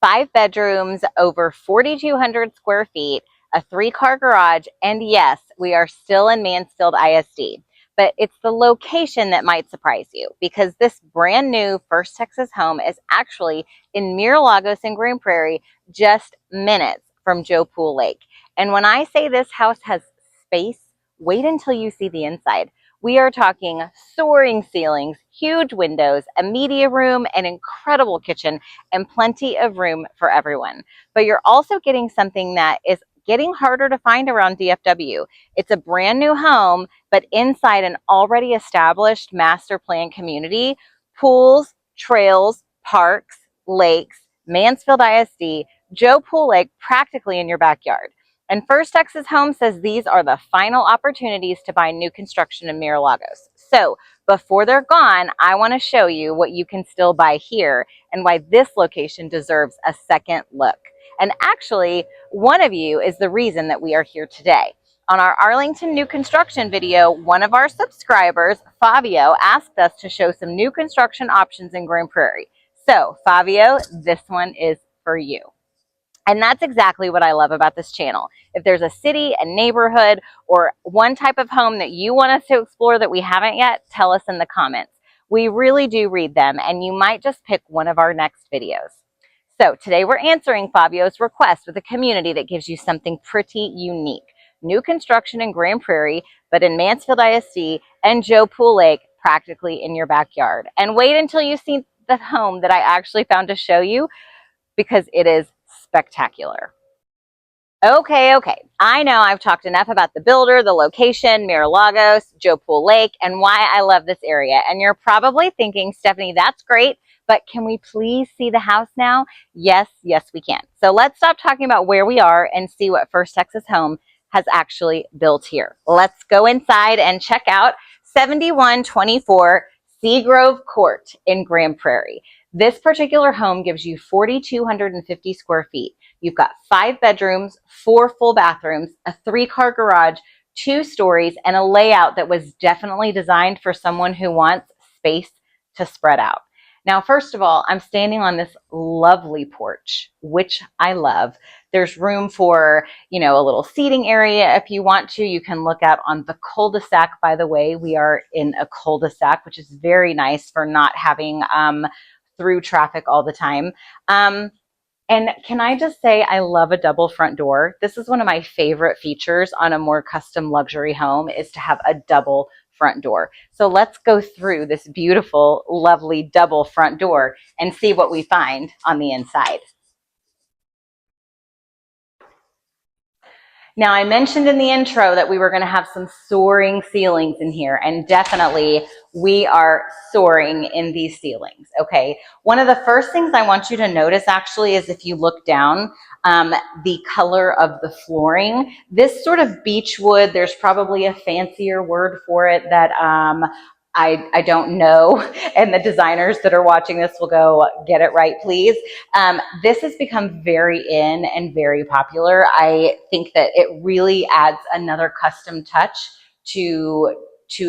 5 bedrooms, over 4,200 square feet, a 3-car garage, and yes, we are still in Mansfield ISD. But it's the location that might surprise you, because this brand new First Texas home is actually in Mira Lagos in Grand Prairie, just minutes from Joe Pool Lake. And when I say this house has space, wait until you see the inside. We are talking soaring ceilings, huge windows, a media room, an incredible kitchen, and plenty of room for everyone. But you're also getting something that is getting harder to find around DFW. It's a brand new home, but inside an already established master plan community, pools, trails, parks, lakes, Mansfield ISD, Joe Pool Lake, practically in your backyard. And First Texas Home says these are the final opportunities to buy new construction in Mira Lagos. So before they're gone, I want to show you what you can still buy here and why this location deserves a second look. And actually, one of you is the reason that we are here today. On our Arlington new construction video, one of our subscribers, Fabio, asked us to show some new construction options in Grand Prairie. So Fabio, this one is for you. And that's exactly what I love about this channel. If there's a city, a neighborhood, or one type of home that you want us to explore that we haven't yet, tell us in the comments. We really do read them, and you might just pick one of our next videos. So today we're answering Fabio's request with a community that gives you something pretty unique. New construction in Grand Prairie, but in Mansfield ISD and Joe Pool Lake, practically in your backyard. And wait until you see the home that I actually found to show you, because it is spectacular. Okay. I know I've talked enough about the builder, the location, Mira Lagos, Joe Pool Lake, and why I love this area. And you're probably thinking, Stephanie, that's great, but can we please see the house now? Yes, we can. So let's stop talking about where we are and see what First Texas Home has actually built here. Let's go inside and check out 7124 Seagrove Court in Grand Prairie. This particular home gives you 4,250 square feet. You've got 5 bedrooms, 4 full bathrooms, a 3-car garage, 2 stories, and a layout that was definitely designed for someone who wants space to spread out. Now, first of all, I'm standing on this lovely porch, which I love. There's room for, a little seating area if you want to. You can look out on the cul-de-sac. By the way, we are in a cul-de-sac, which is very nice for not having through traffic all the time. And can I just say, I love a double front door. This is one of my favorite features on a more custom luxury home, is to have a double front door. So let's go through this beautiful, lovely double front door and see what we find on the inside. Now, I mentioned in the intro that we were going to have some soaring ceilings in here, and definitely we are soaring in these ceilings, okay? One of the first things I want you to notice actually is if you look down, the color of the flooring. This sort of beech wood, there's probably a fancier word for it that I don't know, and the designers that are watching this will go, get it right, please. This has become very in and very popular. I think that it really adds another custom touch to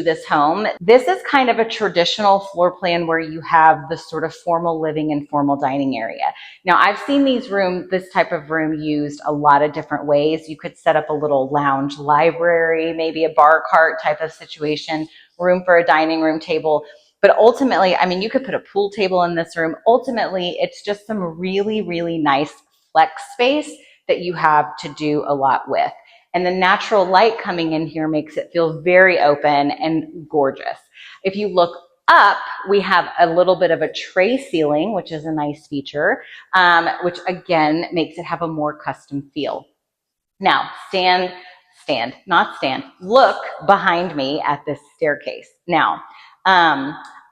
this home. This is kind of a traditional floor plan where you have the sort of formal living and formal dining area. Now, I've seen this type of room used a lot of different ways. You could set up a little lounge library, maybe a bar cart type of situation, room for a dining room table. But ultimately, I mean, you could put a pool table in this room. Ultimately, it's just some really, really nice flex space that you have to do a lot with. And the natural light coming in here makes it feel very open and gorgeous. If you look up, we have a little bit of a tray ceiling, which is a nice feature, which again makes it have a more custom feel. Now, look behind me at this staircase. Now,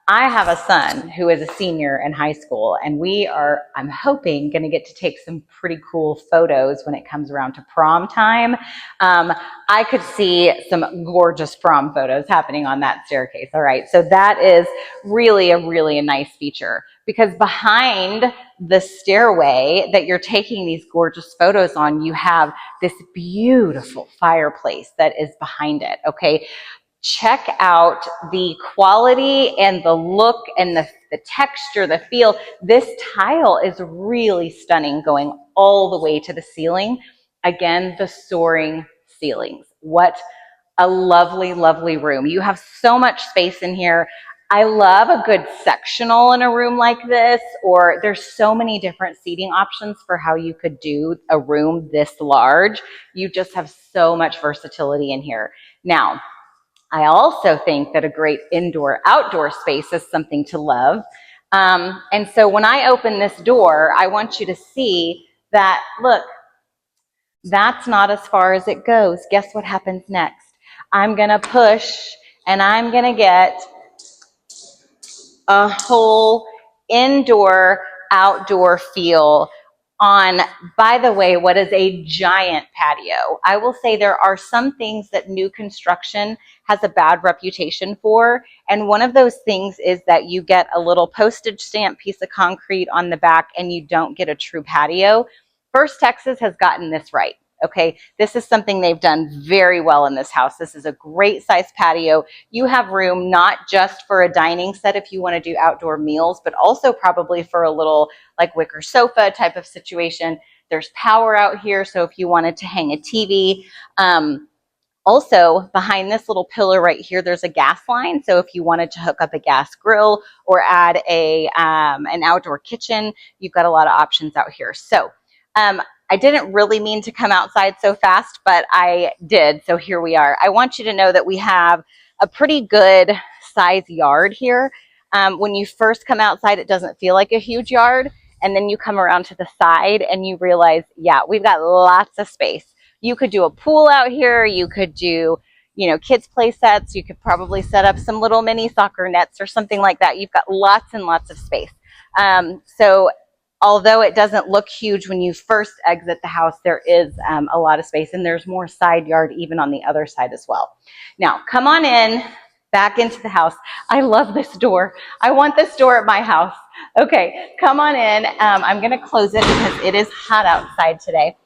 I have a son who is a senior in high school, and we are, I'm hoping, going to get to take some pretty cool photos when it comes around to prom time. I could see some gorgeous prom photos happening on that staircase. All right, so that is really a nice feature, because behind the stairway that you're taking these gorgeous photos on, you have this beautiful fireplace that is behind it, okay? check out the quality and the look and the texture, the feel. This tile is really stunning, going all the way to the ceiling. Again, the soaring ceilings. What a lovely, lovely room. You have so much space in here. I love a good sectional in a room like this, or there's so many different seating options for how you could do a room this large. You just have so much versatility in here. Now, I also think that a great indoor-outdoor space is something to love. And so when I open this door, I want you to see that, look, that's not as far as it goes. Guess what happens next? I'm going to push and I'm going to get a whole indoor-outdoor feel on, by the way, what is a giant patio. I will say there are some things that new construction has a bad reputation for, and one of those things is that you get a little postage stamp piece of concrete on the back and you don't get a true patio. First Texas has gotten this right. Okay, this is something they've done very well in this house. This is a great size patio. You have room not just for a dining set if you want to do outdoor meals, but also probably for a little like wicker sofa type of situation. There's power out here, so if you wanted to hang a TV. Also, behind this little pillar right here, there's a gas line. So if you wanted to hook up a gas grill or add an outdoor kitchen, you've got a lot of options out here. So I didn't really mean to come outside so fast, but I did. So here we are. I want you to know that we have a pretty good size yard here. When you first come outside, it doesn't feel like a huge yard. And then you come around to the side and you realize, yeah, we've got lots of space. You could do a pool out here. You could do, kids play sets. You could probably set up some little mini soccer nets or something like that. You've got lots and lots of space. So although it doesn't look huge when you first exit the house, there is a lot of space, and there's more side yard even on the other side as well. Now, come on in, back into the house. I love this door. I want this door at my house. Okay, come on in. I'm going to close it because it is hot outside today.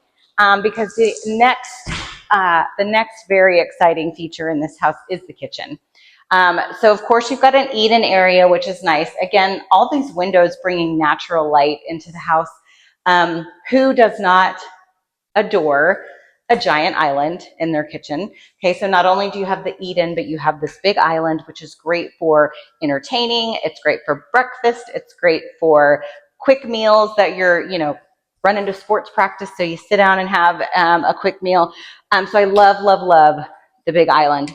Because the next very exciting feature in this house is the kitchen. So of course you've got an eat-in area, which is nice. Again, all these windows bringing natural light into the house. Who does not adore a giant island in their kitchen? Okay, so not only do you have the eat-in, but you have this big island, which is great for entertaining. It's great for breakfast. It's great for quick meals that you're, run into sports practice, so you sit down and have a quick meal. So I love, love, love the big island.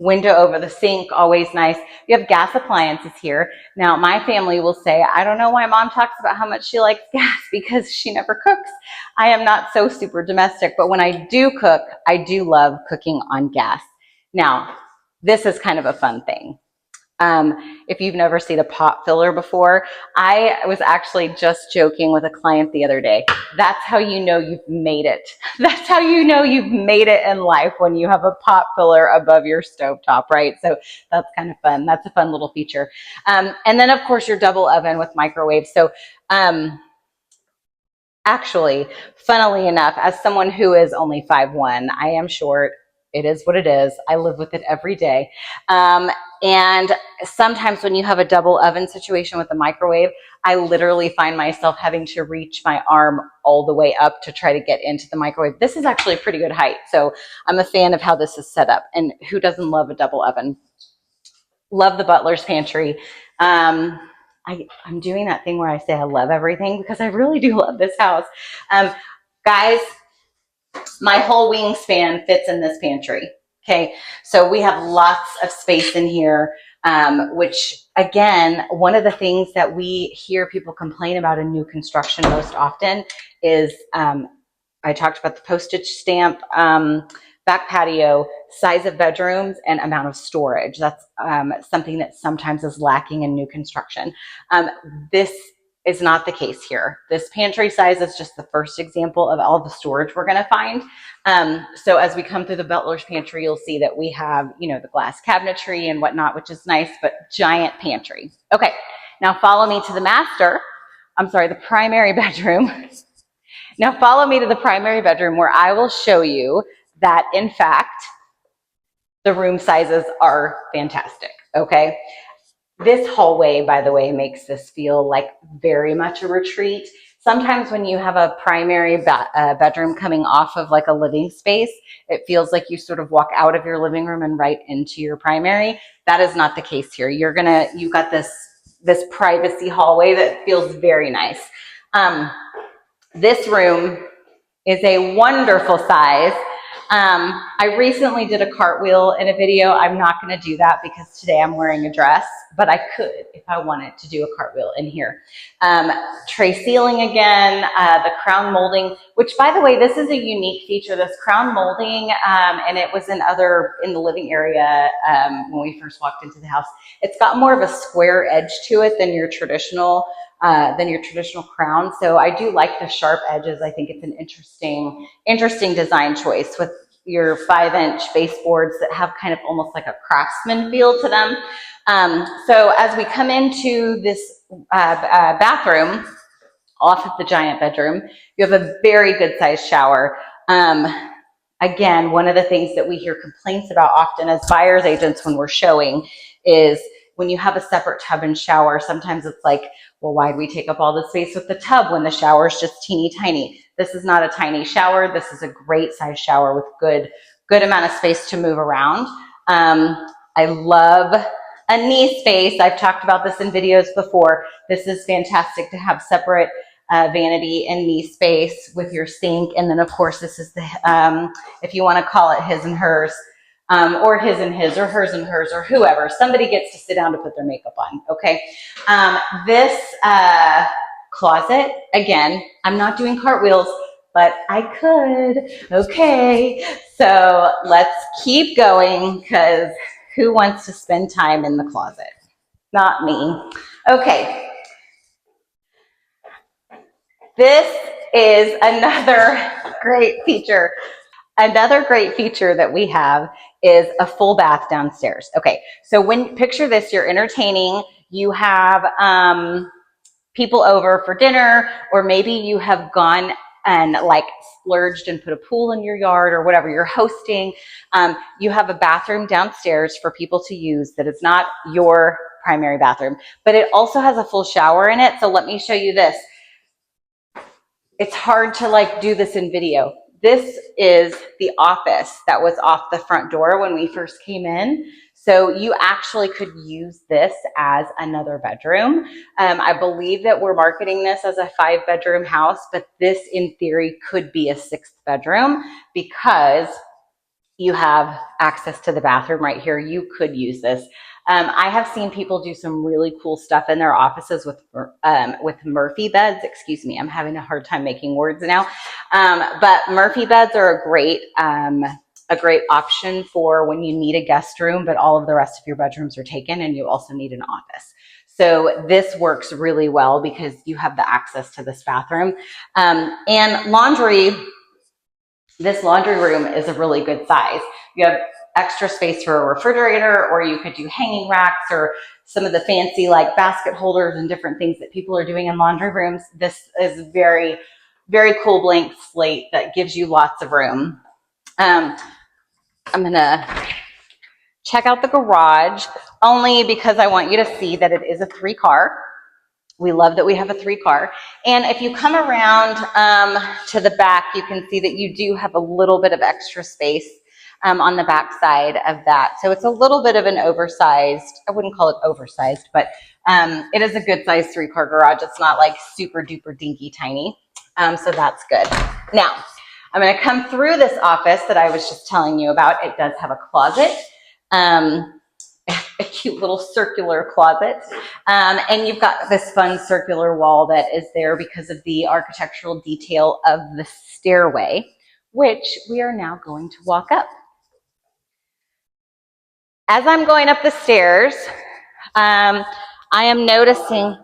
Window over the sink, always nice. You have gas appliances here. Now, my family will say, I don't know why mom talks about how much she likes gas, because she never cooks. I am not so super domestic, but when I do cook, I do love cooking on gas. Now, this is kind of a fun thing. If you've never seen a pot filler before, I was actually just joking with a client the other day. That's how you know you've made it. That's how you know you've made it in life, when you have a pot filler above your stovetop, right? So that's kind of fun. That's a fun little feature. And then of course your double oven with microwave. So, actually, funnily enough, as someone who is only 5'1", I am short. It is what it is. I live with it every day. And sometimes when you have a double oven situation with a microwave, I literally find myself having to reach my arm all the way up to try to get into the microwave. This is actually a pretty good height. So I'm a fan of how this is set up. And who doesn't love a double oven? Love the butler's pantry. I'm doing that thing where I say I love everything, because I really do love this house. Guys, my whole wingspan fits in this pantry. Okay, so we have lots of space in here, which again, one of the things that we hear people complain about in new construction most often is, I talked about the postage stamp, back patio, size of bedrooms, and amount of storage. That's something that sometimes is lacking in new construction. This is not the case here. This pantry size is just the first example of all the storage we're going to find. So as we come through the butler's pantry, you'll see that we have, the glass cabinetry and whatnot, which is nice, but giant pantry. Okay, now follow me to the primary bedroom. Now follow me to the primary bedroom, where I will show you that, in fact, The room sizes are fantastic, okay? This hallway, by the way, makes this feel like very much a retreat. Sometimes when you have a primary bedroom coming off of like a living space, it feels like you sort of walk out of your living room and right into your primary. That is not the case here. You've got this privacy hallway that feels very nice. This room is a wonderful size. I recently did a cartwheel in a video. I'm not going to do that because today I'm wearing a dress, but I could if I wanted to do a cartwheel in here. Tray ceiling again, the crown molding, which by the way, this is a unique feature, this crown molding, and it was in the living area when we first walked into the house. It's got more of a square edge to it than your traditional crown. So I do like the sharp edges. I think it's an interesting design choice with your 5-inch baseboards that have kind of almost like a craftsman feel to them. So as we come into this bathroom off of the giant bedroom, you have a very good sized shower. Again, one of the things that we hear complaints about often as buyer's agents when we're showing is when you have a separate tub and shower, sometimes it's like, well, why do we take up all the space with the tub when the shower is just teeny tiny? This is not a tiny shower. This is a great size shower with good amount of space to move around. I love a knee space. I've talked about this in videos before. This is fantastic to have separate vanity and knee space with your sink. And then of course, this is the, if you want to call it his and hers, or his and his, or hers and hers, or whoever. Somebody gets to sit down to put their makeup on, okay? This closet, again, I'm not doing cartwheels, but I could, okay? So let's keep going, because who wants to spend time in the closet? Not me. Okay. This is another great feature. Another great feature that we have is a full bath downstairs. Okay, so picture this, you're entertaining, you have people over for dinner, or maybe you have gone and like splurged and put a pool in your yard or whatever, you're hosting. You have a bathroom downstairs for people to use that is not your primary bathroom, but it also has a full shower in it. So let me show you this. It's hard to like do this in video. This is the office that was off the front door when we first came in. So you actually could use this as another bedroom. I believe that we're marketing this as a 5-bedroom house, but this in theory could be a 6th bedroom because you have access to the bathroom right here. You could use this. I have seen people do some really cool stuff in their offices with Murphy beds. Excuse me, I'm having a hard time making words now. But Murphy beds are a great option for when you need a guest room, but all of the rest of your bedrooms are taken and you also need an office. So this works really well because you have the access to this bathroom. And laundry, this laundry room is a really good size. You have extra space for a refrigerator, or you could do hanging racks or some of the fancy like basket holders and different things that people are doing in laundry rooms. This is very, very cool blank slate that gives you lots of room. I'm gonna check out the garage only because I want you to see that it is a 3-car. We love that we have a 3-car. And if you come around to the back, you can see that you do have a little bit of extra space on the back side of that. So it's a little bit of an oversized, I wouldn't call it oversized, but it is a good size 3-car garage. It's not like super duper dinky tiny. So that's good. Now, I'm gonna come through this office that I was just telling you about. It does have a closet. A cute little circular closet. And you've got this fun circular wall that is there because of the architectural detail of the stairway, which we are now going to walk up. As I'm going up the stairs, I am noticing,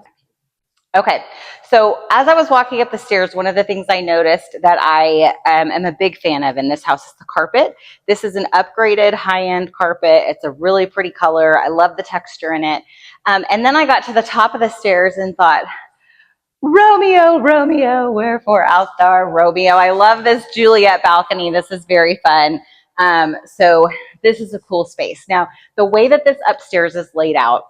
okay, so as I was walking up the stairs, one of the things I noticed that I am a big fan of in this house is the carpet. This is an upgraded high-end carpet. It's a really pretty color. I love the texture in it. And then I got to the top of the stairs and thought, Romeo, Romeo, wherefore art thou, Romeo? I love this Juliet balcony. This is very fun. So this is a cool space. Now, the way that this upstairs is laid out,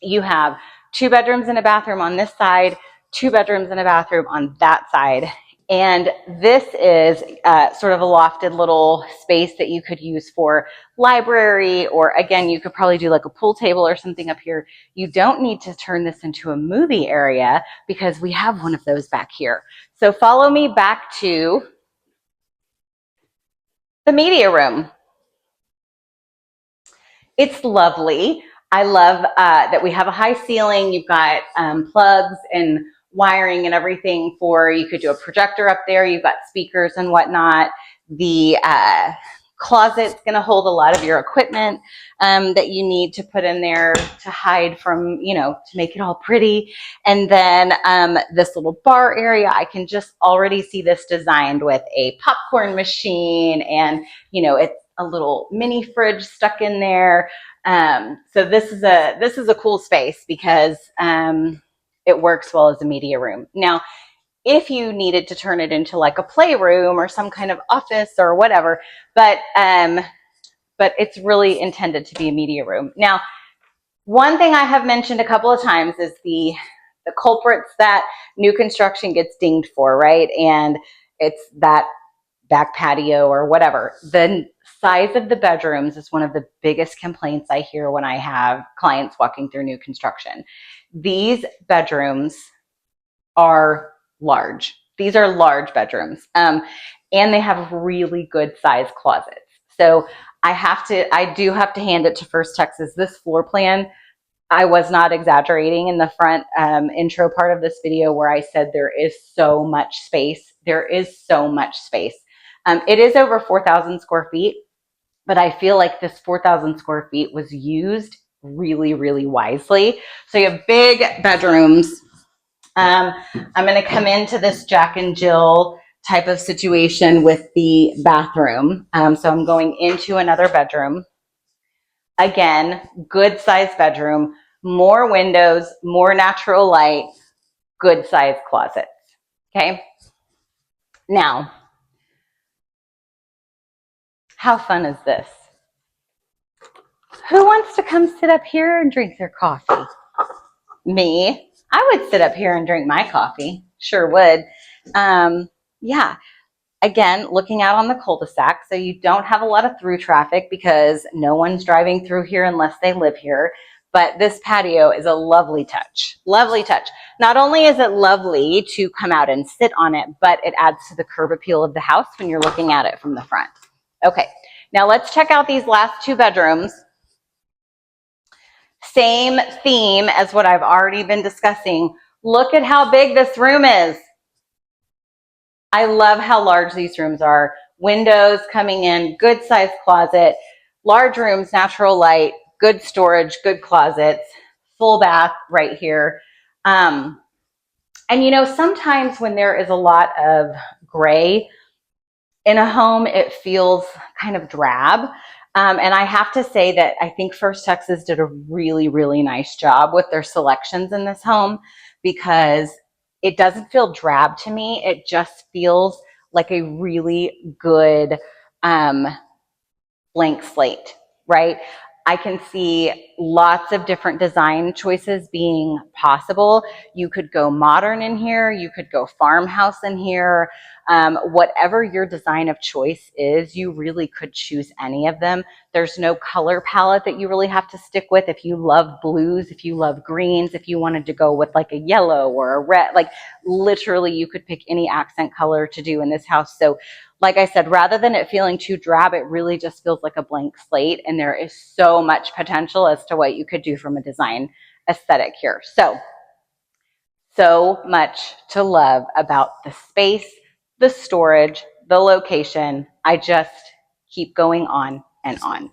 you have 2 bedrooms and a bathroom on this side, 2 bedrooms and a bathroom on that side. And this is sort of a lofted little space that you could use for library, or again, you could probably do like a pool table or something up here. You don't need to turn this into a movie area because we have one of those back here. So follow me back to the media room. It's lovely. I love that we have a high ceiling. You've got plugs and wiring and everything for, you could do a projector up there. You've got speakers and whatnot. The closet's going to hold a lot of your equipment that you need to put in there to hide from, you know, to make it all pretty. And then this little bar area, I can just already see this designed with a popcorn machine, and, you know, it's a little mini fridge stuck in there. So this is a cool space because it works well as a media room. Now, if you needed to turn it into like a playroom or some kind of office or whatever, but it's really intended to be a media room. Now, one thing I have mentioned a couple of times is the culprits that new construction gets dinged for, right? And it's that back patio or whatever. The size of the bedrooms is one of the biggest complaints I hear when I have clients walking through new construction. These bedrooms are large. These are large bedrooms, and they have really good size closets. So I do have to hand it to First Texas. This floor plan, I was not exaggerating in the front intro part of this video where I said there is so much space. There is so much space. It is over 4,000 square feet, but I feel like this 4,000 square feet was used really, really wisely. So you have big bedrooms. I'm going to come into this Jack and Jill type of situation with the bathroom. So I'm going into another bedroom. Again, good sized bedroom, more windows, more natural light, good sized closets. Okay. Now, how fun is this? Who wants to come sit up here and drink their coffee? Me. I would sit up here and drink my coffee. Sure would. Yeah. Again, looking out on the cul-de-sac, so you don't have a lot of through traffic because no one's driving through here unless they live here. But this patio is a lovely touch. Lovely touch. Not only is it lovely to come out and sit on it, but it adds to the curb appeal of the house when you're looking at it from the front. Okay, now let's check out these last 2 bedrooms. Same theme as what I've already been discussing. Look at how big this room is. I love how large these rooms are. Windows coming in, good sized closet, large rooms, natural light, good storage, good closets, full bath right here. And you know, sometimes when there is a lot of gray in a home, it feels kind of drab. And I have to say that I think First Texas did a really, really nice job with their selections in this home, because it doesn't feel drab to me. It just feels like a really good blank slate, right? I can see lots of different design choices being possible. You could go modern in here. You could go farmhouse in here. Whatever your design of choice is, you really could choose any of them. There's no color palette that you really have to stick with. If you love blues, if you love greens, if you wanted to go with like a yellow or a red, like literally you could pick any accent color to do in this house. So like I said, rather than it feeling too drab, it really just feels like a blank slate. And there is so much potential as to what you could do from a design aesthetic here. So much to love about the space, the storage, the location. I just keep going on and on.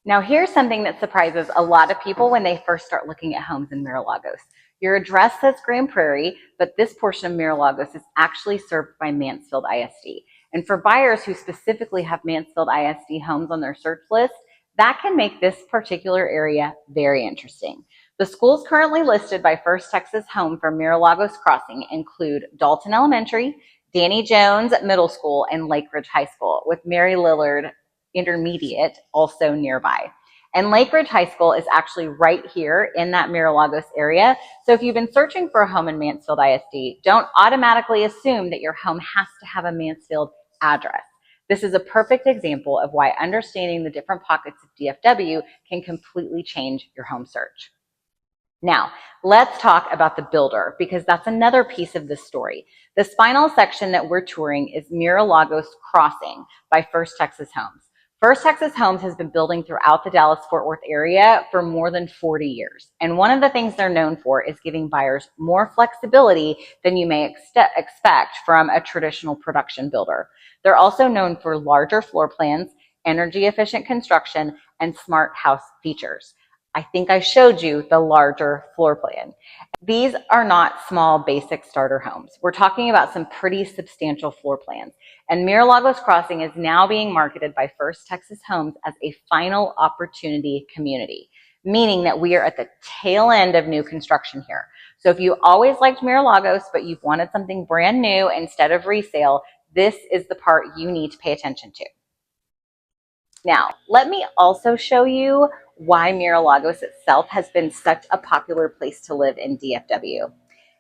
Now, here's something that surprises a lot of people when they first start looking at homes in Mira Lagos. Your address says Grand Prairie, but this portion of Mira Lagos is actually served by Mansfield ISD. And for buyers who specifically have Mansfield ISD homes on their search list, that can make this particular area very interesting. The schools currently listed by First Texas Home for Mira Lagos Crossing include Dalton Elementary, Danny Jones Middle School, and Lake Ridge High School, with Mary Lillard Intermediate also nearby. And Lake Ridge High School is actually right here in that Mira Lagos area. So if you've been searching for a home in Mansfield ISD, don't automatically assume that your home has to have a Mansfield address. This is a perfect example of why understanding the different pockets of DFW can completely change your home search. Now, let's talk about the builder, because that's another piece of this story. This final section that we're touring is Mira Lagos Crossing by First Texas Homes. First Texas Homes has been building throughout the Dallas-Fort Worth area for more than 40 years. And one of the things they're known for is giving buyers more flexibility than you may expect from a traditional production builder. They're also known for larger floor plans, energy-efficient construction, and smart house features. I think I showed you the larger floor plan. These are not small basic starter homes. We're talking about some pretty substantial floor plans. And Mira Lagos Crossing is now being marketed by First Texas Homes as a final opportunity community, meaning that we are at the tail end of new construction here. So if you always liked Mira Lagos, but you've wanted something brand new instead of resale, this is the part you need to pay attention to. Now, let me also show you why Mira Lagos itself has been such a popular place to live in DFW.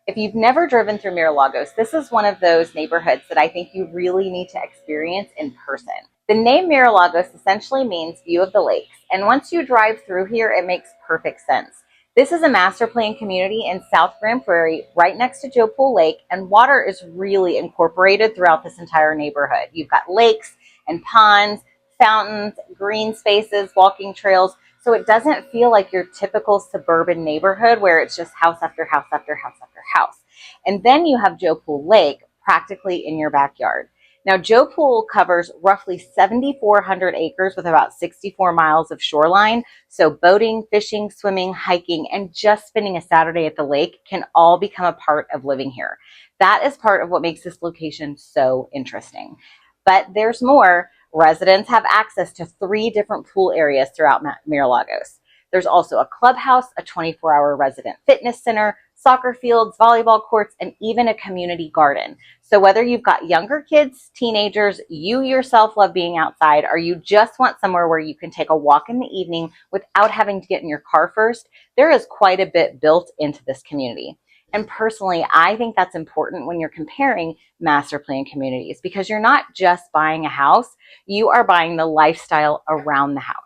If you've never driven through Mira Lagos, this is one of those neighborhoods that I think you really need to experience in person. The name Mira Lagos essentially means view of the lakes, and once you drive through here, it makes perfect sense. This is a master plan community in South Grand Prairie, right next to Joe Pool Lake, and water is really incorporated throughout this entire neighborhood. You've got lakes and ponds, fountains, green spaces, walking trails. So it doesn't feel like your typical suburban neighborhood where it's just house after house after house after house. And then you have Joe Pool Lake practically in your backyard. Now, Joe Pool covers roughly 7,400 acres with about 64 miles of shoreline. So boating, fishing, swimming, hiking, and just spending a Saturday at the lake can all become a part of living here. That is part of what makes this location so interesting. But there's more. Residents have access to 3 different pool areas throughout Mira Lagos. There's also a clubhouse, a 24-hour resident fitness center, soccer fields, volleyball courts, and even a community garden. So whether you've got younger kids, teenagers, you yourself love being outside, or you just want somewhere where you can take a walk in the evening without having to get in your car first, there is quite a bit built into this community. And personally, I think that's important when you're comparing master plan communities, because you're not just buying a house, you are buying the lifestyle around the house.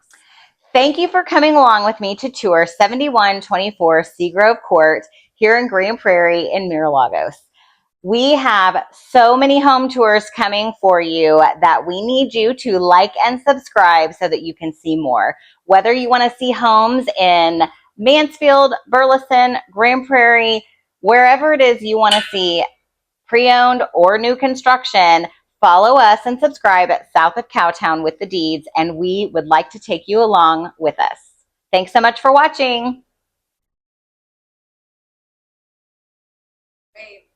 Thank you for coming along with me to tour 7124 Seagrove Court here in Grand Prairie in Mira Lagos. We have so many home tours coming for you that we need you to like and subscribe so that you can see more. Whether you want to see homes in Mansfield, Burleson, Grand Prairie, wherever it is you want to see pre-owned or new construction, follow us and subscribe at South of Cowtown with the Deeds, and we would like to take you along with us. Thanks so much for watching. Great.